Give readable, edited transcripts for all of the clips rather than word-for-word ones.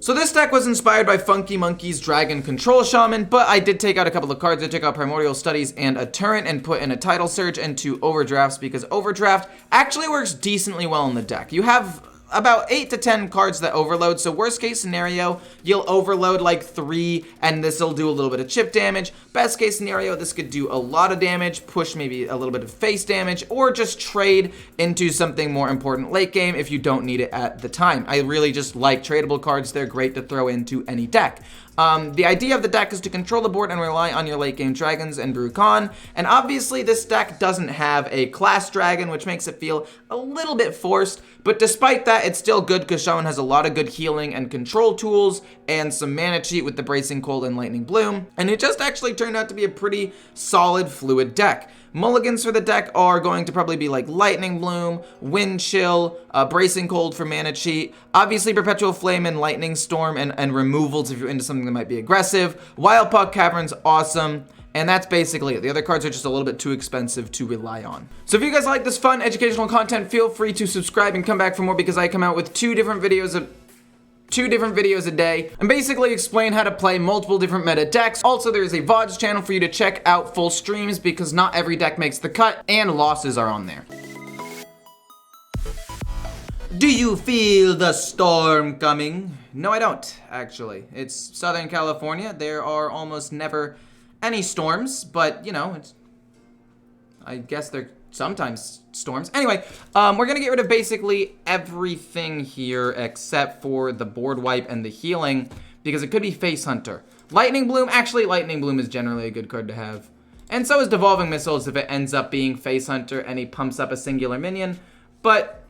So this deck was inspired by Funky Monkey's Dragon Control Shaman, but I did take out a couple of cards. I took out Primordial Studies and a Turret and put in a Tidal Surge and 2 Overdrafts because Overdraft actually works decently well in the deck. You have about 8 to 10 cards that overload, so worst case scenario, you'll overload like 3 and this will do a little bit of chip damage. Best case scenario, this could do a lot of damage, push maybe a little bit of face damage, or just trade into something more important late game if you don't need it at the time. I really just like tradable cards. They're great to throw into any deck. The idea of the deck is to control the board and rely on your late game dragons and brew Khan, and obviously this deck doesn't have a class dragon, which makes it feel a little bit forced, but despite that, it's still good because Shaman has a lot of good healing and control tools and some mana cheat with the Bracing Cold and Lightning Bloom, and it just actually turned out to be a pretty solid fluid deck. Mulligans for the deck are going to probably be like Lightning Bloom, Wind Chill, Bracing Cold for mana cheat, obviously Perpetual Flame and Lightning Storm and removals if you're into something that might be aggressive. Wild Puck Cavern's awesome. And that's basically it. The other cards are just a little bit too expensive to rely on. So if you guys like this fun educational content, feel free to subscribe and come back for more because I come out with two different videos a day and basically explain how to play multiple different meta decks. Also, there is a VODs channel for you to check out full streams because not every deck makes the cut and losses are on there. Do you feel the storm coming? No, I don't, actually. It's Southern California. There are almost never any storms, but you know, I guess they're sometimes storms. Anyway, we're gonna get rid of basically everything here except for the board wipe and the healing because it could be Face Hunter. Lightning Bloom, actually Lightning Bloom is generally a good card to have. And so is Devolving Missiles if it ends up being Face Hunter and he pumps up a singular minion, but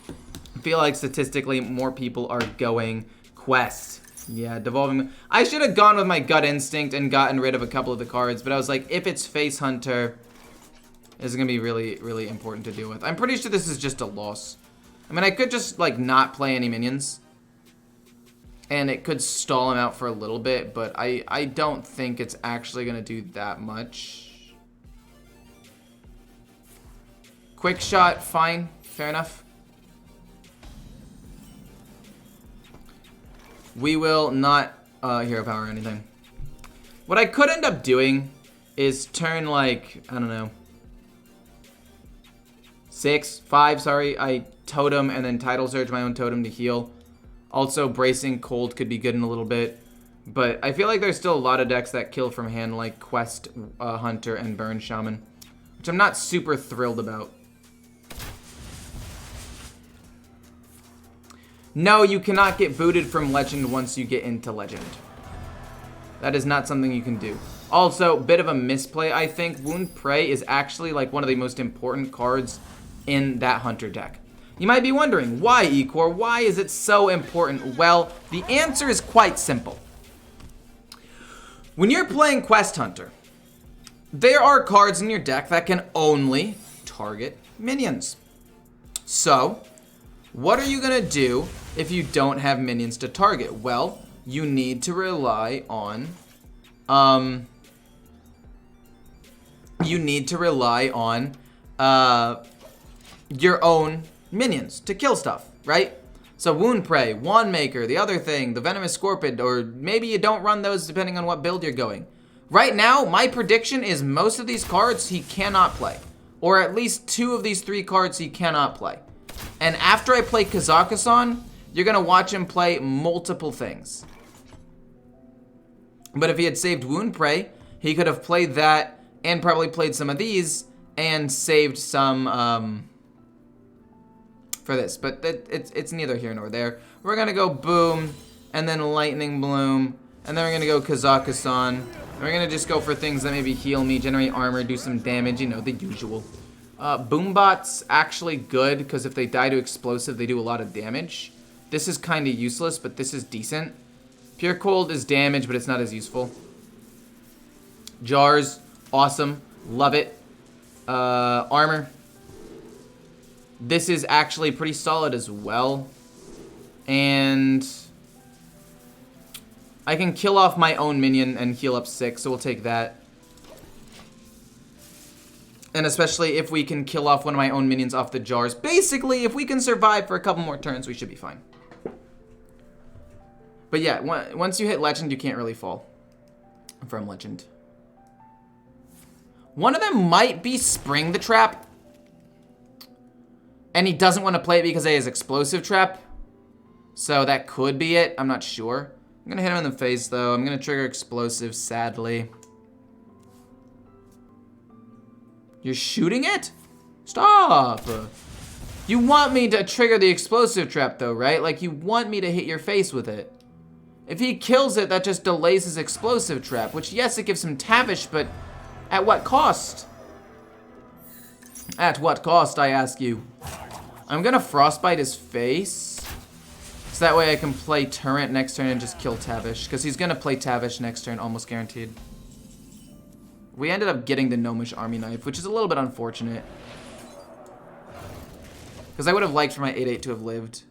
I feel like statistically more people are going Quest. Yeah, Devolving. I should have gone with my gut instinct and gotten rid of a couple of the cards, but I was like, if it's Face Hunter, this is going to be really, really important to deal with. I'm pretty sure this is just a loss. I mean, I could just, like, not play any minions, and it could stall him out for a little bit, but I don't think it's actually going to do that much. Quick shot, fine, fair enough. We will not hero power or anything. What I could end up doing is turn like, I don't know, 5, sorry. I totem and then Tidal Surge my own totem to heal. Also, Bracing Cold could be good in a little bit. But I feel like there's still a lot of decks that kill from hand like Quest Hunter and Burn Shaman, which I'm not super thrilled about. No, you cannot get booted from Legend once you get into Legend. That is not something you can do. Also, bit of a misplay, I think. Wound Prey is actually like one of the most important cards in that Hunter deck. You might be wondering, why, Ecor? Why is it so important? Well, the answer is quite simple. When you're playing Quest Hunter, there are cards in your deck that can only target minions. So, what are you gonna do if you don't have minions to target? Well, you need to rely on, your own minions to kill stuff, right? So Wound Prey, Wand Maker, the other thing, the Venomous Scorpion, or maybe you don't run those depending on what build you're going. Right now, my prediction is most of these cards he cannot play, or at least 2 of these 3 cards he cannot play. And after I play KAZAKUSAN, you're gonna watch him play multiple things. But if he had saved Wound Prey, he could have played that and probably played some of these and saved some for this. But it's neither here nor there. We're gonna go Boom, and then Lightning Bloom, and then we're gonna go KAZAKUSAN. And we're gonna just go for things that maybe heal me, generate armor, do some damage, you know, the usual. Boombot's actually good, because if they die to explosive, they do a lot of damage. This is kind of useless, but this is decent. Pure Cold is damage, but it's not as useful. Jars, awesome, love it. Armor. This is actually pretty solid as well. And I can kill off my own minion and heal up 6, so we'll take that. And especially if we can kill off one of my own minions off the jars. Basically, if we can survive for a couple more turns, we should be fine. But yeah, once you hit legend, you can't really fall from legend. One of them might be Spring the Trap. And he doesn't want to play it because of his explosive trap. So that could be it. I'm not sure. I'm going to hit him in the face, though. I'm going to trigger explosive, sadly. You're shooting it? Stop. You want me to trigger the explosive trap, though, right? Like, you want me to hit your face with it. If he kills it, that just delays his explosive trap. Which, yes, it gives him Tavish, but at what cost? At what cost, I ask you? I'm gonna Frostbite his face. So that way I can play Turret next turn and just kill Tavish. Because he's gonna play Tavish next turn, almost guaranteed. We ended up getting the Gnomish Army Knife, which is a little bit unfortunate. Because I would have liked for my 8/8 to have lived.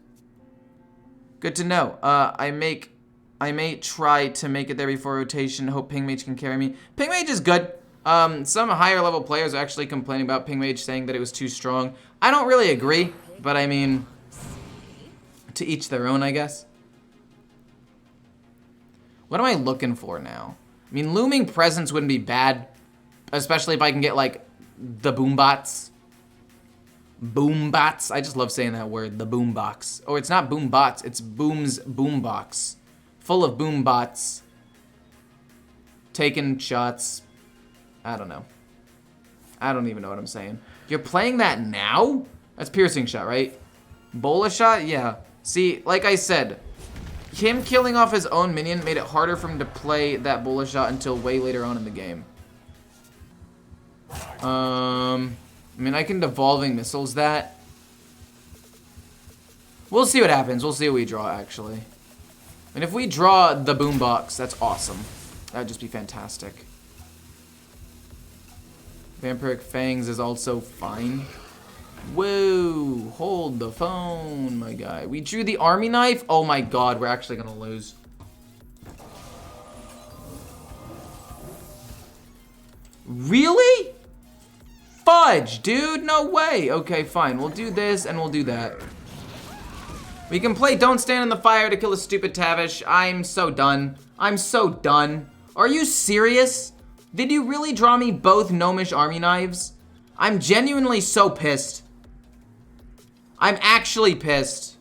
Good to know. I may try to make it there before rotation. Hope Ping Mage can carry me. Ping Mage is good. Some higher level players are actually complaining about Ping Mage, saying that it was too strong. I don't really agree, but I mean, to each their own, I guess. What am I looking for now? I mean, Looming Presence wouldn't be bad, especially if I can get, like, the Boombots. Boombots. I just love saying that word, the Boombox. Oh, it's not Boombots, it's Boom's Boombox. Full of Boombots. Taking shots. I don't know. I don't even know what I'm saying. You're playing that now? That's Piercing Shot, right? Bola Shot? Yeah. See, like I said, him killing off his own minion made it harder for him to play that Bola Shot until way later on in the game. I mean, I can Devolving Missiles that. We'll see what happens. We'll see what we draw, actually. And if we draw the Boombox, that's awesome. That would just be fantastic. Vampiric Fangs is also fine. Whoa, hold the phone, my guy. We drew the Army Knife. Oh my god, we're actually gonna lose. Really? Fudge, dude, no way. Okay, fine, we'll do this and we'll do that. We can play Don't Stand in the Fire to kill a stupid Tavish. I'm so done. I'm so done. Are you serious? Did you really draw me both Gnomish Army Knives? I'm genuinely so pissed. I'm actually pissed.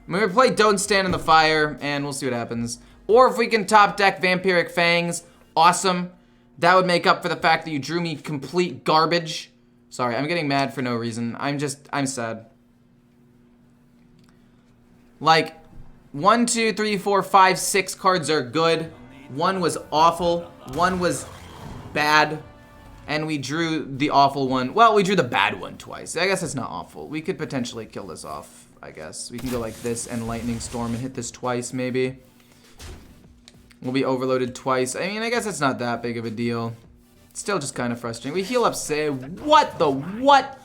We're gonna play Don't Stand in the Fire, and we'll see what happens. Or if we can top deck Vampiric Fangs, awesome. That would make up for the fact that you drew me complete garbage. Sorry, I'm getting mad for no reason. I'm sad. Like, 1, 2, 3, 4, 5, 6 cards are good. 1 was awful. 1 was bad. And we drew the awful one. Well, we drew the bad one twice. I guess it's not awful. We could potentially kill this off, I guess. We can go like this and Lightning Storm and hit this twice, maybe. We'll be overloaded twice. I mean, I guess it's not that big of a deal. It's still just kind of frustrating. We heal up, say, what the what?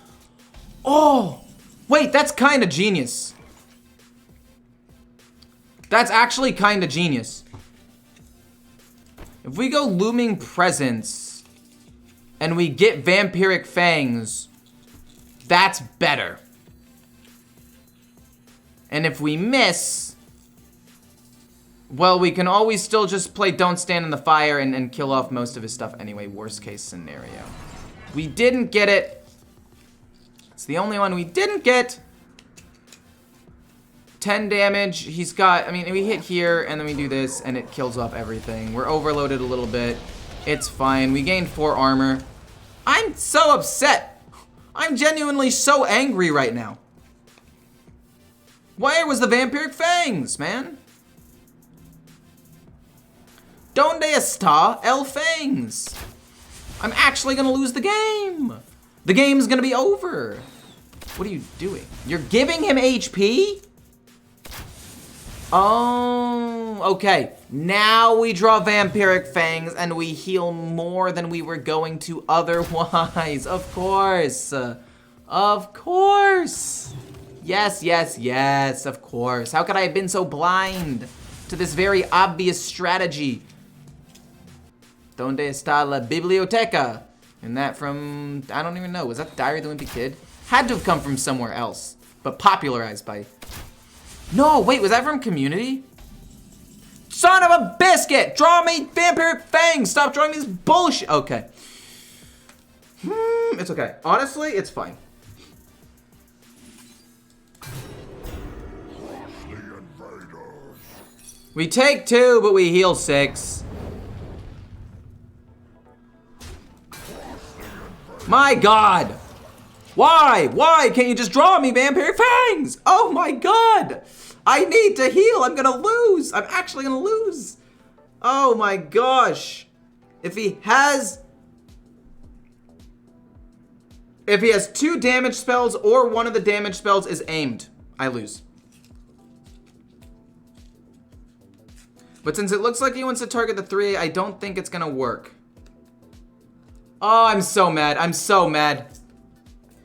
Oh, wait, that's kind of genius. That's actually kind of genius. If we go Looming Presence and we get Vampiric Fangs, that's better. And if we miss, well, we can always still just play Don't Stand in the Fire and kill off most of his stuff anyway, worst case scenario. We didn't get it. It's the only one we didn't get. 10 damage, he's got, I mean, we hit here, and then we do this, and it kills off everything. We're overloaded a little bit. It's fine. We gained 4 armor. I'm so upset. I'm genuinely so angry right now. Where was the Vampiric Fangs, man? Donde está el Fangs? I'm actually gonna lose the game. The game's gonna be over. What are you doing? You're giving him HP? Oh, okay. Now we draw Vampiric Fangs and we heal more than we were going to otherwise. Of course. Of course. Yes, yes, yes, of course. How could I have been so blind to this very obvious strategy? Donde está la biblioteca? And that from, I don't even know. Was that Diary of the Wimpy Kid? Had to have come from somewhere else, but popularized by No, wait, was that from Community? Son of a biscuit! Draw me Vampiric Fangs! Stop drawing me this bullshit! Okay. It's okay. Honestly, it's fine. We take 2, but we heal 6. My God! Why? Why can't you just draw me Vampiric Fangs? Oh my God! I need to heal. I'm gonna lose. I'm actually gonna lose. Oh my gosh. If he has 2 damage spells or one of the damage spells is aimed, I lose. But since it looks like he wants to target the 3, I don't think it's gonna work. Oh, I'm so mad. I'm so mad.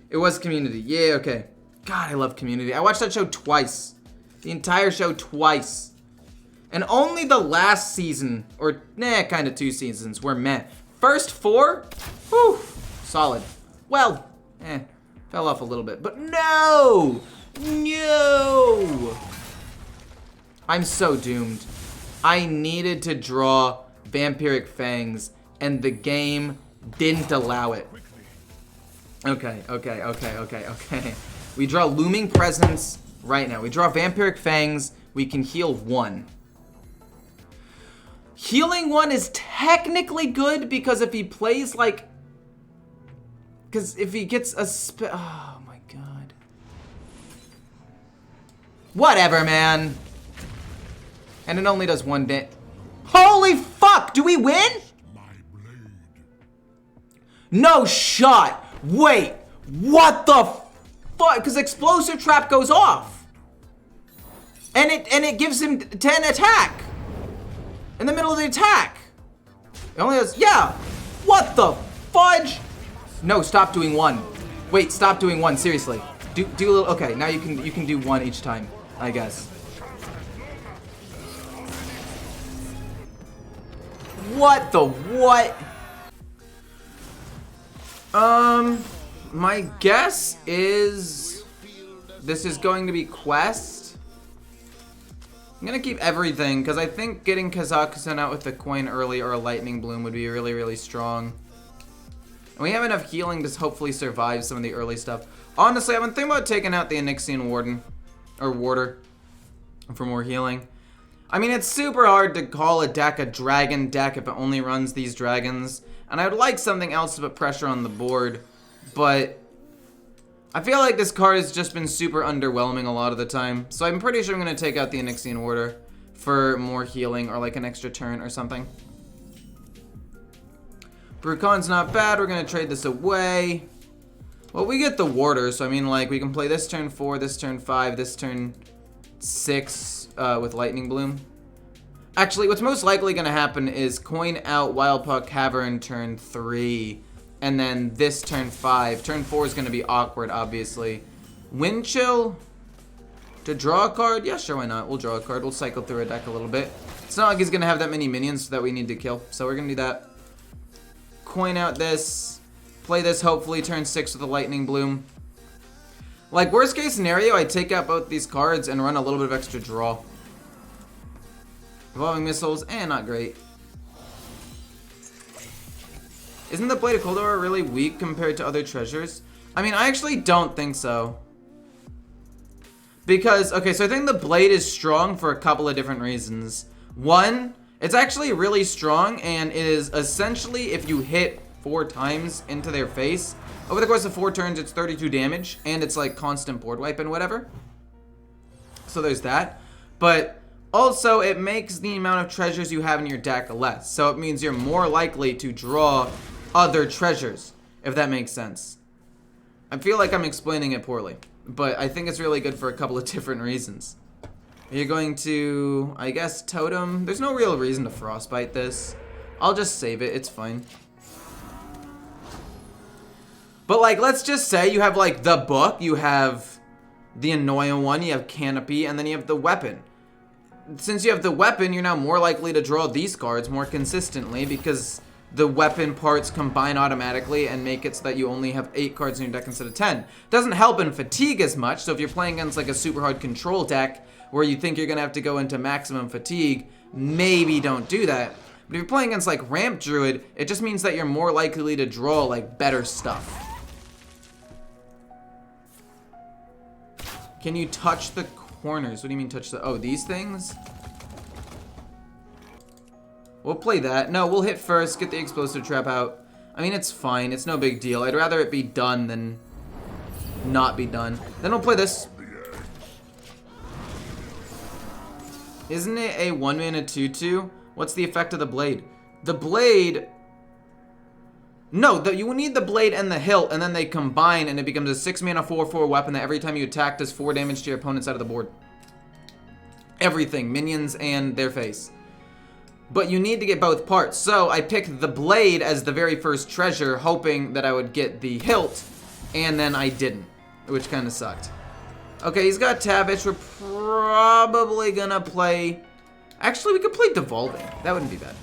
It was Community. Yeah, okay. God, I love Community. I watched that show twice. The entire show twice. And only the last season, or kind of 2 seasons, were meh. First 4, whew, solid. Well, fell off a little bit. But no! No! I'm so doomed. I needed to draw Vampiric Fangs, and the game didn't allow it. Okay. We draw Looming Presence right now. We draw Vampiric Fangs. We can heal 1. Healing 1 is technically good because if he plays like... Because if he gets a oh my God. Whatever, man. And it only does 1 damage. Holy fuck! Do we win? No shot! Wait! What the fuck? Because Explosive Trap goes off. And it gives him 10 attack. In the middle of the attack. It only has, yeah. What the fudge? No, stop doing 1. Wait, stop doing 1, seriously. Do a little, okay, now you can do 1 each time, I guess. What the what? My guess is this is going to be quest. I'm gonna keep everything because I think getting KAZAKUSAN out with the coin early or a lightning bloom would be really, really strong. And we have enough healing to hopefully survive some of the early stuff. Honestly, I've been thinking about taking out the Onyxian Warden or Warder for more healing. I mean, it's super hard to call a deck a dragon deck if it only runs these dragons. And I would like something else to put pressure on the board. But I feel like this card has just been super underwhelming a lot of the time. So I'm pretty sure I'm going to take out the Onyxian Warder for more healing or like an extra turn or something. Brucon's not bad. We're going to trade this away. Well, we get the Warder. So I mean, like, we can play this turn 4, this turn 5, this turn 6. With Lightning Bloom. Actually, what's most likely going to happen is coin out Wildpaw Cavern turn 3, and then this turn 5. Turn 4 is going to be awkward, obviously. Wind Chill to draw a card? Yeah, sure, why not? We'll draw a card. We'll cycle through a deck a little bit. It's not like he's going to have that many minions that we need to kill, so we're going to do that. Coin out this. Play this, hopefully, turn 6 with a Lightning Bloom. Like, worst case scenario, I take out both these cards and run a little bit of extra draw. Evolving Missiles, not great. Isn't the Blade of Coldor really weak compared to other treasures? I mean, I actually don't think so. Because, okay, so I think the Blade is strong for a couple of different reasons. One, it's actually really strong and is essentially, if you hit 4 times into their face, over the course of 4 turns, it's 32 damage, and it's like constant board wipe and whatever. So there's that. But also, it makes the amount of treasures you have in your deck less. So it means you're more likely to draw other treasures, if that makes sense. I feel like I'm explaining it poorly, but I think it's really good for a couple of different reasons. You're going to, I guess, Totem. There's no real reason to Frostbite this. I'll just save it. It's fine. But, like, let's just say you have, like, the book. You have the annoying one. You have Canopy. And then you have the weapon. Since you have the weapon, you're now more likely to draw these cards more consistently because the weapon parts combine automatically and make it so that you only have 8 cards in your deck instead of 10. Doesn't help in fatigue as much, so if you're playing against like a super hard control deck where you think you're gonna have to go into maximum fatigue, maybe don't do that. But if you're playing against like Ramp Druid, it just means that you're more likely to draw like better stuff. Can you touch the corners? What do you mean touch the, oh, these things? We'll play that. No, we'll hit first, get the explosive trap out. I mean, it's fine. It's no big deal. I'd rather it be done than not be done. Then we'll play this. Isn't it a 1-mana 2/2? What's the effect of the blade? The blade... No, you need the blade and the hilt, and then they combine, and it becomes a 6-mana 4/4 weapon that every time you attack does 4 damage to your opponent's side of the board. Everything. Minions and their face. But you need to get both parts. So I picked the blade as the very first treasure, hoping that I would get the hilt, and then I didn't, which kind of sucked. Okay, he's got Tavish. We're probably gonna play... Actually, we could play Devolving. That wouldn't be bad.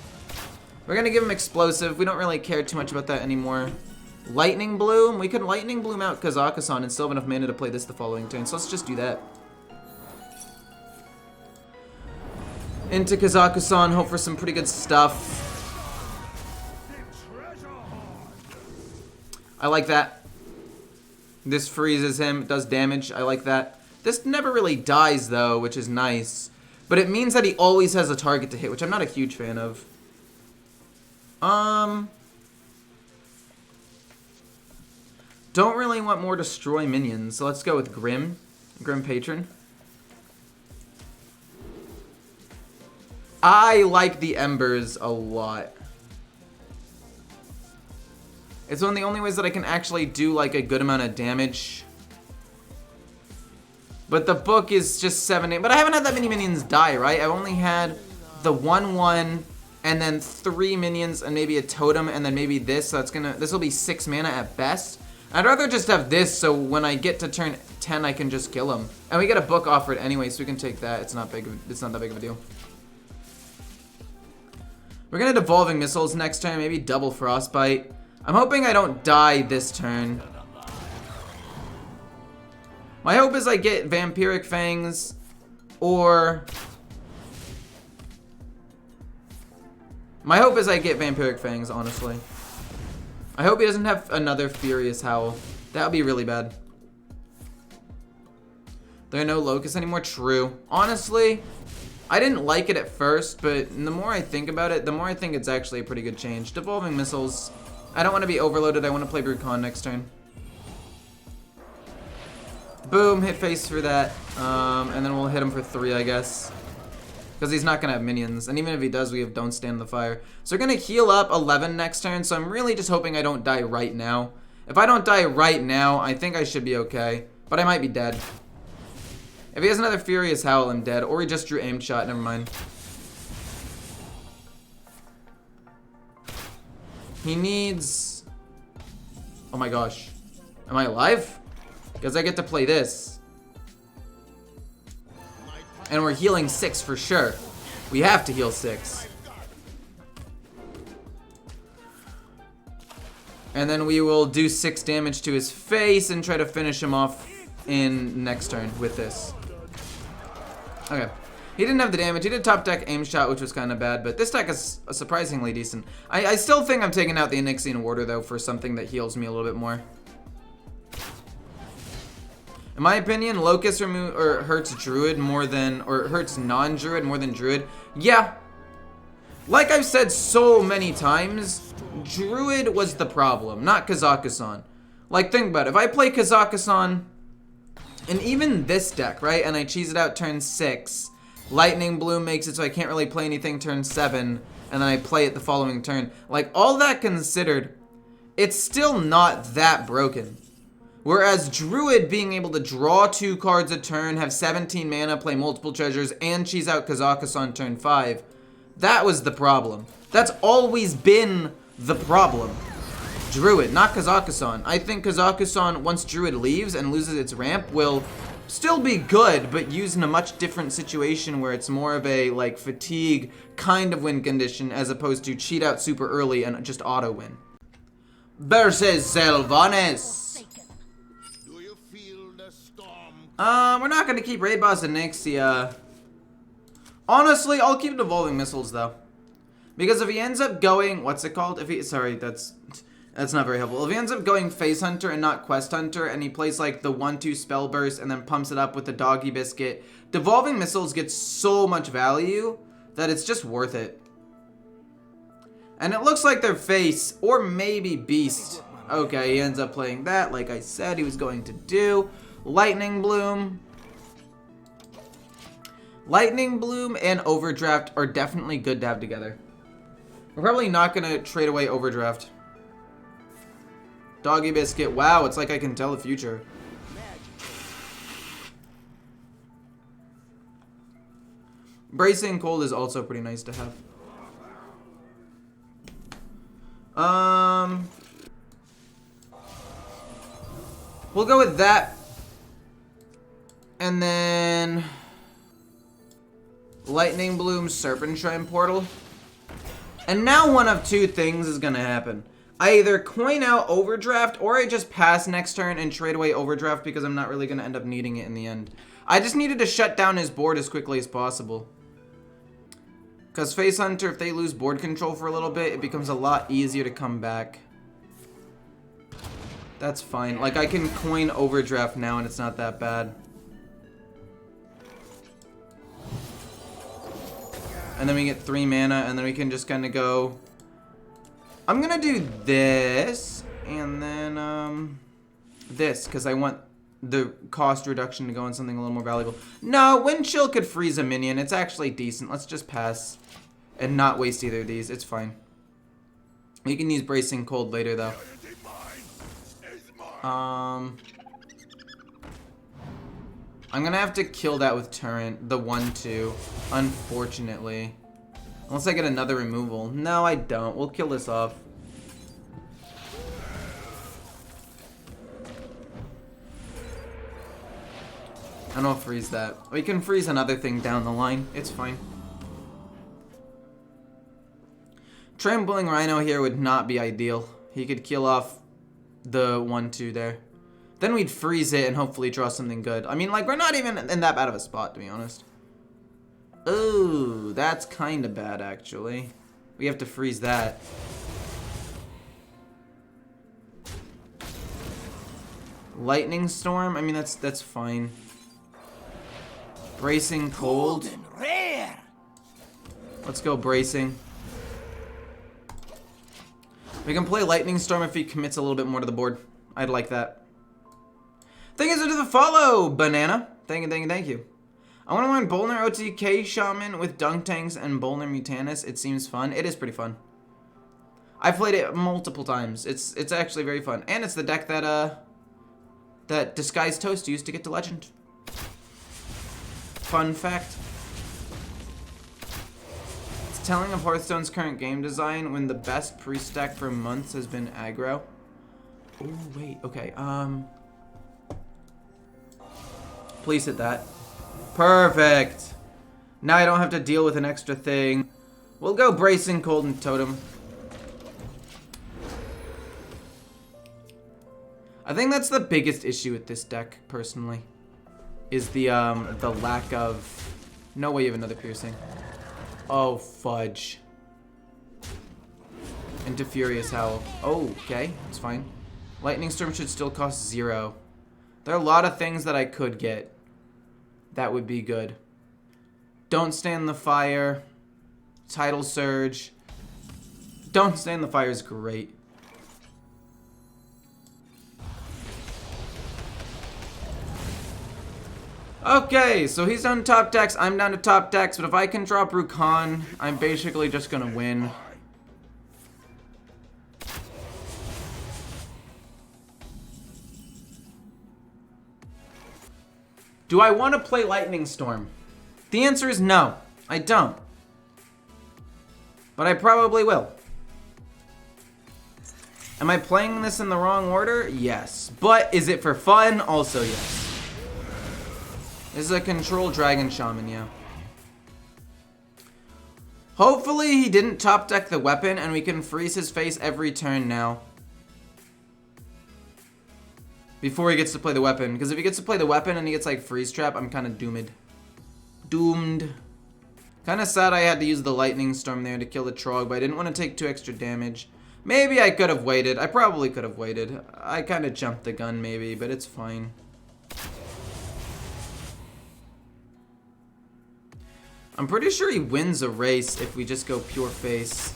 We're gonna give him Explosive. We don't really care too much about that anymore. Lightning Bloom. We could Lightning Bloom out KAZAKUSAN and still have enough mana to play this the following turn. So let's just do that. Into KAZAKUSAN, hope for some pretty good stuff. I like that. This freezes him, does damage. I like that. This never really dies though, which is nice. But it means that he always has a target to hit, which I'm not a huge fan of. Don't really want more destroy minions, so let's go with Grim Patron. I like the Embers a lot. It's one of the only ways that I can actually do like a good amount of damage. But the book is just 7-8. But I haven't had that many minions die, right? I've only had the 1/1 and then 3 minions and maybe a totem and then maybe this. So this will be 6 mana at best. I'd rather just have this so when I get to turn 10 I can just kill him. And we get a book offered anyway, so we can take that. It's not that big of a deal. We're gonna Devolving Missiles next turn, maybe double Frostbite. I'm hoping I don't die this turn. My hope is I get Vampiric Fangs, or... My hope is I get Vampiric Fangs, honestly. I hope he doesn't have another Furious Howl. That would be really bad. There are no Locusts anymore? True. Honestly, I didn't like it at first, but the more I think about it, the more I think it's actually a pretty good change. Devolving Missiles. I don't want to be overloaded. I want to play Brucon next turn. Boom, hit face for that. And then we'll hit him for 3, I guess. Because he's not going to have minions. And even if he does, we have Don't Stand the Fire. So we're going to heal up 11 next turn. So I'm really just hoping I don't die right now. If I don't die right now, I think I should be okay. But I might be dead. If he has another Furious Howl, I'm dead. Or he just drew Aimed Shot. Never mind. He needs... Oh my gosh. Am I alive? Because I get to play this. And we're healing 6 for sure. We have to heal 6. And then we will do 6 damage to his face and try to finish him off in next turn with this. Okay. He didn't have the damage. He did top deck Aim Shot, which was kind of bad, but this deck is surprisingly decent. I still think I'm taking out the Onyxian Warder, though, for something that heals me a little bit more. In my opinion, Locust hurts Druid more than, or hurts non-Druid more than Druid. Yeah. Like I've said so many times, Druid was the problem, not KAZAKUSAN. Like, think about it. If I play KAZAKUSAN, and even this deck, right, and I cheese it out turn 6, Lightning Bloom makes it so I can't really play anything turn 7, and then I play it the following turn. Like, all that considered, it's still not that broken. Whereas Druid being able to draw 2 cards a turn, have 17 mana, play multiple treasures, and cheese out KAZAKUSAN turn 5, that was the problem. That's always been the problem. Druid, not KAZAKUSAN. I think KAZAKUSAN, once Druid leaves and loses its ramp, will still be good, but used in a much different situation where it's more of a, like, fatigue kind of win condition as opposed to cheat out super early and just auto win. Versus Sylvanas. We're not gonna keep Raid Boss Onyxia. Honestly, I'll keep Devolving Missiles, though. Because if he ends up going... What's it called? If he... Sorry, that's not very helpful. If he ends up going Face Hunter and not Quest Hunter, and he plays, like, the 1-2 Spell Burst and then pumps it up with the Doggy Biscuit, Devolving Missiles gets so much value that it's just worth it. And it looks like their Face, or maybe Beast. Okay, he ends up playing that, like I said he was going to do. Lightning Bloom. Lightning Bloom and Overdraft are definitely good to have together. We're probably not going to trade away Overdraft. Doggy Biscuit. Wow, it's like I can tell the future. Bracing Cold is also pretty nice to have. We'll go with that. And then... Lightning Bloom, Serpentine Portal. And now one of two things is gonna happen. I either coin out Overdraft, or I just pass next turn and trade away Overdraft because I'm not really gonna end up needing it in the end. I just needed to shut down his board as quickly as possible. Because Face Hunter, if they lose board control for a little bit, it becomes a lot easier to come back. That's fine. Like, I can coin Overdraft now and it's not that bad. And then we get 3 mana, and then we can just kind of go... I'm gonna do this, and then, this, because I want the cost reduction to go on something a little more valuable. No, Wind Chill could freeze a minion. It's actually decent. Let's just pass and not waste either of these. It's fine. We can use Bracing Cold later, though. I'm gonna have to kill that with Turret, the 1-2, unfortunately. Unless I get another removal. No, I don't. We'll kill this off. And I'll freeze that. We can freeze another thing down the line. It's fine. Trampling Rhino here would not be ideal. He could kill off the 1-2 there. Then we'd freeze it and hopefully draw something good. I mean, like, we're not even in that bad of a spot, to be honest. Ooh, that's kind of bad, actually. We have to freeze that. Lightning Storm? I mean, that's fine. Bracing Cold. Let's go Bracing. We can play Lightning Storm if he commits a little bit more to the board. I'd like that. Thank you for the follow, Banana. Thank you. I want to learn Bolner OTK Shaman with Dunk Tanks and Bolner Mutanus. It seems fun. It is pretty fun. I've played it multiple times. It's actually very fun. And it's the deck that Disguised Toast used to get to Legend. Fun fact. It's telling of Hearthstone's current game design when the best pre-stack for months has been aggro. Oh, wait. Okay, please hit that. Perfect. Now I don't have to deal with an extra thing. We'll go Bracing Cold and Totem. I think that's the biggest issue with this deck, personally. Is the lack of... No way you have another Piercing. Oh, fudge. Into Furious Howl. Oh, okay. It's fine. Lightning Storm should still cost 0. There are a lot of things that I could get. That would be good. Don't Stand the Fire. Tidal Surge. Don't Stand the Fire is great. Okay, so he's down to top decks. I'm down to top decks. But if I can drop Rukan, I'm basically just going to win. Do I want to play Lightning Storm? The answer is no. I don't. But I probably will. Am I playing this in the wrong order? Yes. But is it for fun? Also yes. This is a Control Dragon Shaman, yeah. Hopefully he didn't top deck the weapon and we can freeze his face every turn now. Before he gets to play the weapon. Because if he gets to play the weapon and he gets like Freeze Trap, I'm kind of doomed. Doomed. Kind of sad I had to use the lightning storm there to kill the Trog, but I didn't want to take 2 extra damage. Maybe I could have waited. I probably could have waited. I kind of jumped the gun maybe, but it's fine. I'm pretty sure he wins a race if we just go pure face.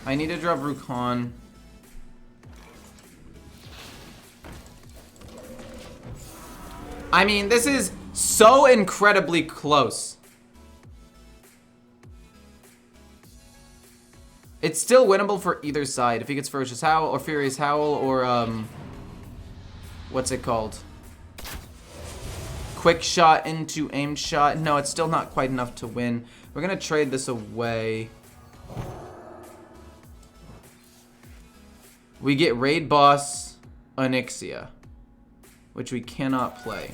I need to draw Rukhan. I mean, this is so incredibly close. It's still winnable for either side. If he gets Ferocious Howl or Furious Howl or, what's it called? Quick shot into aimed shot. No, it's still not quite enough to win. We're gonna trade this away. We get Raid Boss Onyxia, which we cannot play.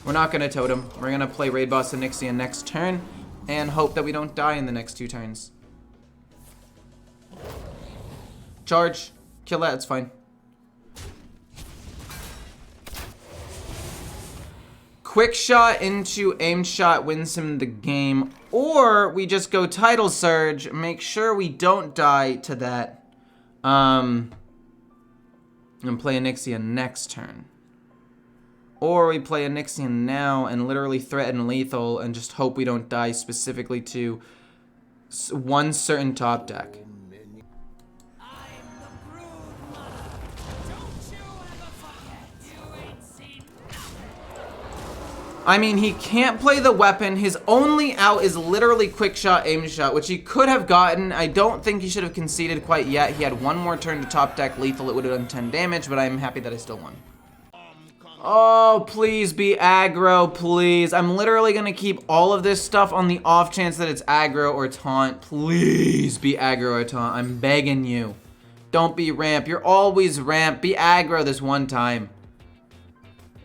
We're not gonna totem. We're gonna play Raid Boss Onyxia next turn and hope that we don't die in the next 2 turns. Charge. Kill that, it's fine. Quick shot into aimed shot wins him the game. Or we just go Tidal Surge, make sure we don't die to that. And play Onyxia next turn. Or we play Onyxia now and literally threaten lethal and just hope we don't die specifically to one certain top deck. I mean, he can't play the weapon. His only out is literally quick shot, aim shot, which he could have gotten. I don't think he should have conceded quite yet. He had one more turn to top deck lethal. It would have done 10 damage, but I'm happy that I still won. Oh, please be aggro, please. I'm literally going to keep all of this stuff on the off chance that it's aggro or taunt. Please be aggro or taunt. I'm begging you. Don't be ramp. You're always ramp. Be aggro this one time.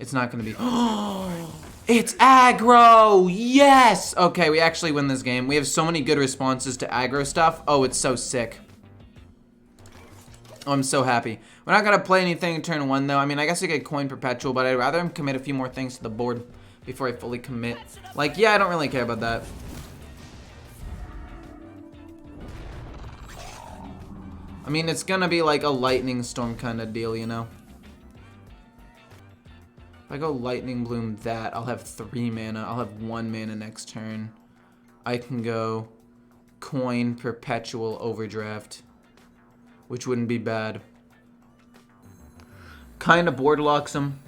It's not going to be... Oh, it's aggro! Yes! Okay, we actually win this game. We have so many good responses to aggro stuff. Oh, it's so sick. Oh, I'm so happy. We're not going to play anything in turn 1, though. I mean, I guess I could coin Perpetual, but I'd rather him commit a few more things to the board before I fully commit. Like, yeah, I don't really care about that. I mean, it's going to be like a lightning storm kind of deal, you know? If I go Lightning Bloom that, I'll have 3 mana. I'll have 1 mana next turn. I can go coin Perpetual Overdraft, which wouldn't be bad. Kind of board locks him.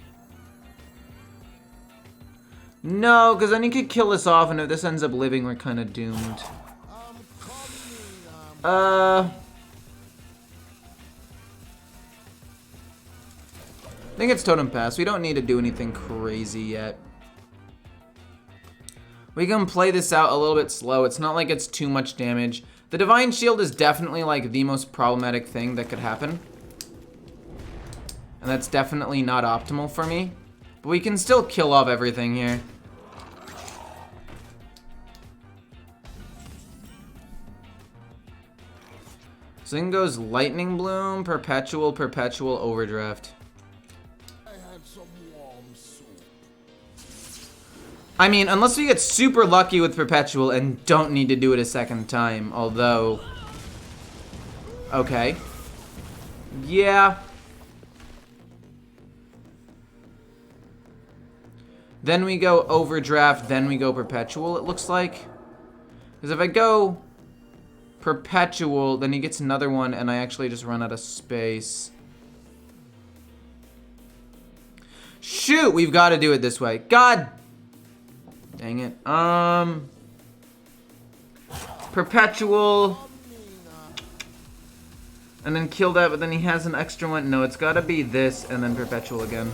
No, because then he could kill us off, and if this ends up living, we're kind of doomed. I think it's Totem Pass. We don't need to do anything crazy yet. We can play this out a little bit slow. It's not like it's too much damage. The Divine Shield is definitely like the most problematic thing that could happen. And that's definitely not optimal for me. But we can still kill off everything here. So then goes Lightning Bloom, Perpetual, Perpetual, Overdraft. I mean, unless we get super lucky with Perpetual and don't need to do it a second time, although... Okay. Yeah. Then we go Overdraft, then we go Perpetual, it looks like. Because if I go Perpetual, then he gets another one, and I actually just run out of space. Shoot, we've got to do it this way. God dang it. Perpetual. And then kill that, but then he has an extra one. No, it's gotta be this, and then Perpetual again.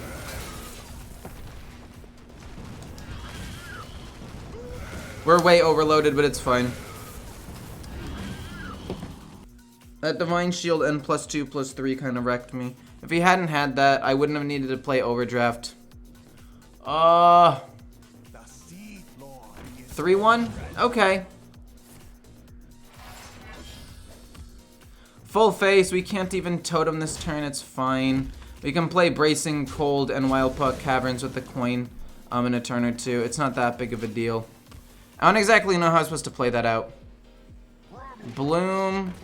We're way overloaded, but it's fine. That Divine Shield and +2/+3 kind of wrecked me. If he hadn't had that, I wouldn't have needed to play Overdraft. 3-1? Okay. Full face, we can't even totem this turn, it's fine. We can play Bracing Cold and Wild Puck Caverns with the coin. in a turn or two. It's not that big of a deal. I don't exactly know how I'm supposed to play that out. Bloom.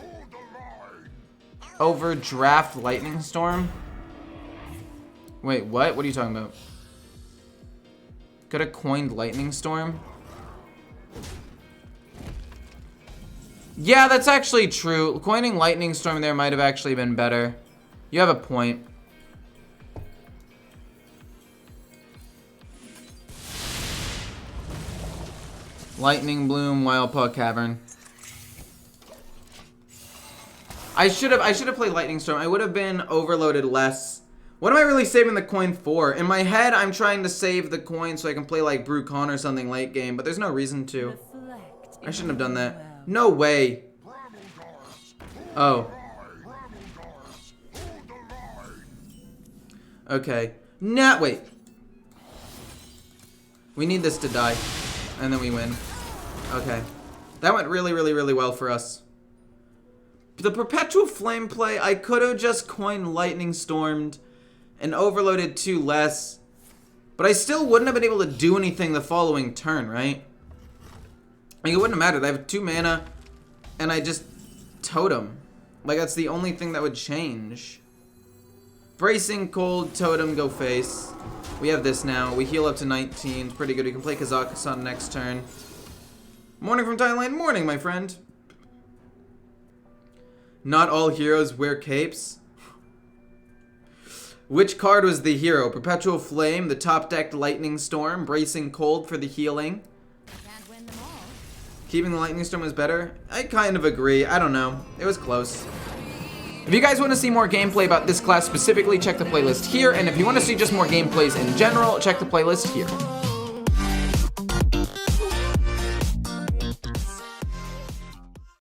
Overdraft Lightning Storm. Wait, what? What are you talking about? Could have coined Lightning Storm. Yeah, that's actually true. Coining Lightning Storm there might have actually been better. You have a point. Lightning Bloom, Wildpaw Cavern. I should have played Lightning Storm. I would have been overloaded less. What am I really saving the coin for? In my head, I'm trying to save the coin so I can play like Brucon or something late game, but there's no reason to. I shouldn't have done that. No way. Oh. Okay. Nah, wait. We need this to die. And then we win. Okay. That went really, really, really well for us. The Perpetual Flame play, I could have just coined Lightning Stormed and overloaded 2 less. But I still wouldn't have been able to do anything the following turn, right? Like, it wouldn't have mattered. I have 2 mana, and I just Totem. Like, that's the only thing that would change. Bracing, Cold, Totem, go face. We have this now. We heal up to 19. Pretty good. We can play KAZAKUSAN next turn. Morning from Thailand. Morning, my friend. Not all heroes wear capes. Which card was the hero? Perpetual Flame, the top decked Lightning Storm, Bracing Cold for the healing. Can't win them all. Keeping the Lightning Storm was better? I kind of agree. I don't know. It was close. If you guys want to see more gameplay about this class specifically, check the playlist here. And if you want to see just more gameplays in general, check the playlist here.